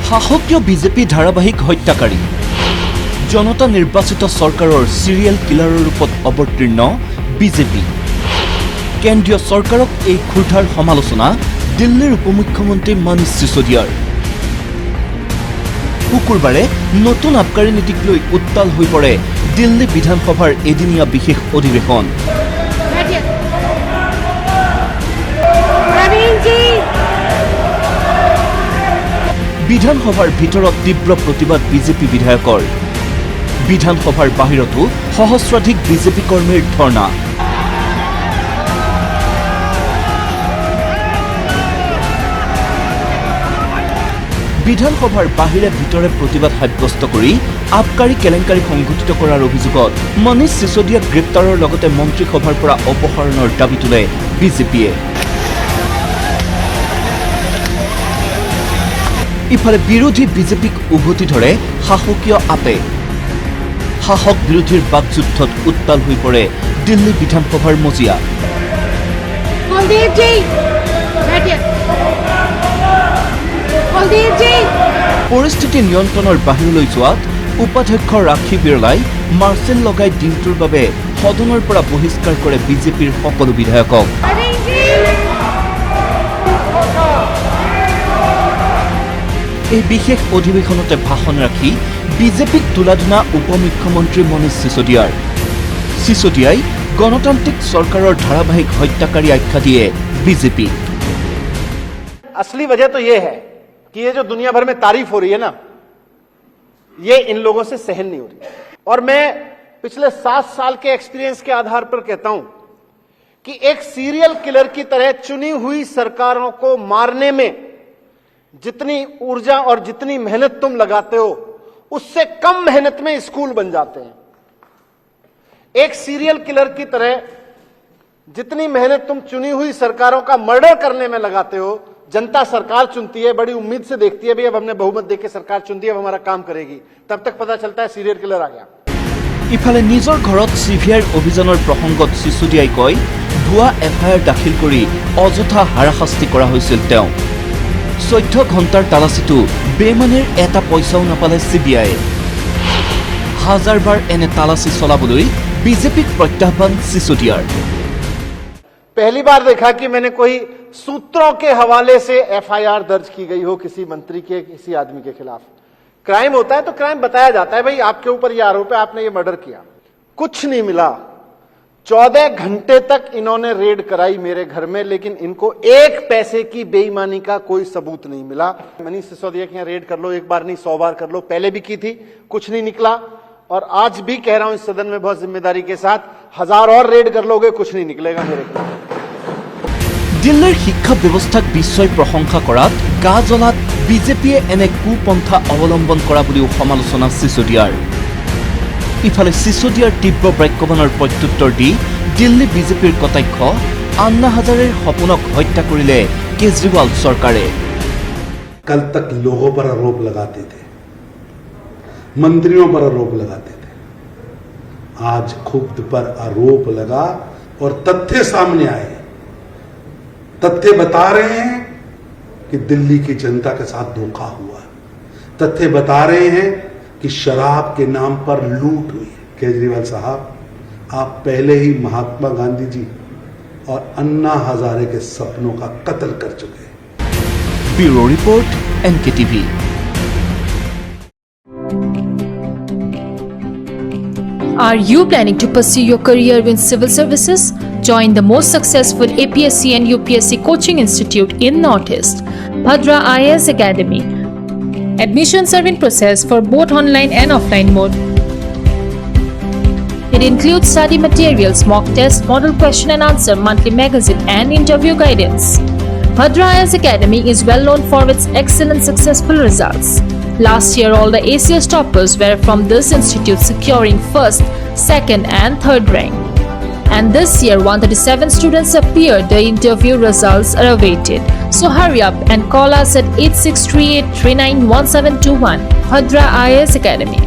শাসকীয় বিজেপি ধাৰাবাহিক হত্যাকাৰী জনতা নিৰ্বাচিত চৰকাৰৰ চিৰিয়েল কিলাৰৰ ৰূপত অৱতীৰ্ণ বিজেপি কেন্দ্ৰীয় চৰকাৰক এই ক্ষুধাৰ সমালোচনা দিল্লীৰ উপমুখ্যমন্ত্ৰী মনীষ সিসোদিয়াৰ শুকুৰবাৰে নতুন আবকাৰী নীতিক লৈ উত্তাল হৈ পৰে দিল্লী বিধানসভাৰ এদিনীয়া বিশেষ অধিৱেশন বিধানসভাৰ ভিতৰত তীব্ৰ প্ৰতিবাদ বিজেপি বিধায়কৰ বিধানসভাৰ বাহিৰতো সহস্ৰাধিক বিজেপি কৰ্মীৰ ধৰ্ণা বিধানসভাৰ বাহিৰে ভিতৰে প্ৰতিবাদ সাব্যস্ত কৰি আবকাৰী কেলেংকাৰী সংঘটিত কৰাৰ অভিযোগত মনীষ সিসোদিয়াক গ্ৰেপ্তাৰৰ লগতে মন্ত্ৰীসভাৰ পৰা অপসাৰণৰ দাবী তোলে বিজেপিয়ে ইফালে বিৰোধী বিজেপিক উভতি ধৰে শাসকীয় আপে শাসক বিৰোধীৰ বাকযুদ্ধত উত্তাল হৈ পৰে দিল্লী বিধানসভাৰ মজিয়া পৰিস্থিতি নিয়ন্ত্ৰণৰ বাহিৰলৈ যোৱাত উপাধ্যক্ষ ৰাখী বিৰলাই মাৰ্চেল লগাই দিনটোৰ বাবে সদনৰ পৰা বহিষ্কাৰ কৰে বিজেপিৰ সকলো বিধায়কক এই বিশেষ অধিৱেশনতে ভাষণ ৰাখি বিজেপিক তোলাধুনা উপমুখ্যমন্ত্ৰী মনীষ সিসোদিয়াই গণতান্ত্ৰিক চৰকাৰৰ ধাৰাবাহিক হত্যাকাৰী আখ্যা দিয়ে বিজেপি असली वजह तो ये है कि ये जो दुनिया भर में तारीफ हो रही है ना ये इन लोगों से सहन नहीं हो रही और मैं पिछले 7 साल के एक्सपीरियंस के आधार पर कहता हूं कि एक सीरियल किलर की तरह चुनी हुई सरकारों को मारने में जितनी ऊर्जा और जितनी मेहनत तुम लगाते हो उससे कम मेहनत में स्कूल बन जाते हैं एक सीरियल किलर की तरह जितनी मेहनत तुम चुनी हुई सरकारों का मर्डर करने में लगाते हो जनता सरकार चुनती है बड़ी उम्मीद से देखती है भाई अब हमने बहुमत देके सरकार चुन दी अब हमारा काम करेगी तब तक पता चलता है सीरियल किलर आ गया ইফালে নিজৰ ঘৰত সিভিআৰ অভিযানৰ প্ৰসংগত সিসোদিয়াই কয় ভুৱা এফআইআৰ দাখিল কৰি অযথা হাৰাশাস্তি কৰা হৈছিল তেওঁ 14 ঘণ্টাৰ তালাচীটো বেমানিৰ এটা পইচাও নাপালে সিবিআই হাজাৰবাৰ এনে তালাচী চলাবলৈ বিজেপিক প্ৰত্যাহ্বান সিসোদিয়াৰ पहली बार देखा कि मैंने कोई सूत्रों के हवाले से एफआईआर दर्ज की गई हो किसी मंत्री के किसी आदमी के खिलाफ क्राइम होता है तो क्राइम बताया जाता है भाई आपके ऊपर ये आरोप है आपने ये मर्डर किया कुछ नहीं मिला 14 घंटे तक इन्होंने रेड कराई मेरे घर में लेकिन इनको एक पैसे की बेईमानी का कोई सबूत नहीं मिला मनीष सिसोदिया के यहाँ रेड कर लो एक बार नहीं 100 बार कर लो पहले भी की थी कुछ नहीं निकला और आज भी कह रहा हूं इस सदन में बहुत जिम्मेदारी के साथ 1000 और रेड कर लोगे कुछ नहीं निकलेगा मेरे खिलाफ দিল্লীৰ শিক্ষা ব্যৱস্থাক বিশ্বই প্ৰশংসা কৰাত গা জ্বলাত বিজেপিয়ে এনে কুপন্থা অৱলম্বন কৰা বুলিও সমালোচনা সিসোদিয়াৰ ইফালে সিসোদিয়াৰ তীব্ৰ বাক্যবাণৰ প্ৰত্যুত্তৰ দি দিল্লী বিজেপিৰ কটাক্ষ আন্না হাজাৰেৰ সপোনক হত্যা কৰিলে কেজৰিৱাল চৰকাৰে कल तक लोगों पर आरोप लगाते थे मंत्रियों पर आरोप लगाते थे आज खुद पर आरोप लगा और तथ्य सामने आए तथ्य बता रहे हैं कि दिल्ली की जनता के साथ धोखा हुआ तथ्य बता रहे हैं कि शराब के नाम पर लूट हुई केजरीवाल साहब आप पहले ही महात्मा गांधी जी और अन्ना हजारे के सपनों का कत्ल कर चुके हैं bureau report NKTV Are you planning to pursue your career in civil services? Join the most successful APSC and UPSC coaching institute in Northeast, Bhadra IAS Academy. Admissions are in process for both online and offline mode. It includes study materials, mock test, model question and answer, monthly magazine and interview guidance. Bhadra IAS Academy is well known for its excellent successful results. Last year, all the ACS toppers were from this institute securing first, second and third rank. And this year, 137 students appeared. The interview results are awaited. So hurry up and call us at 8638391721. Bhadra IAS Academy.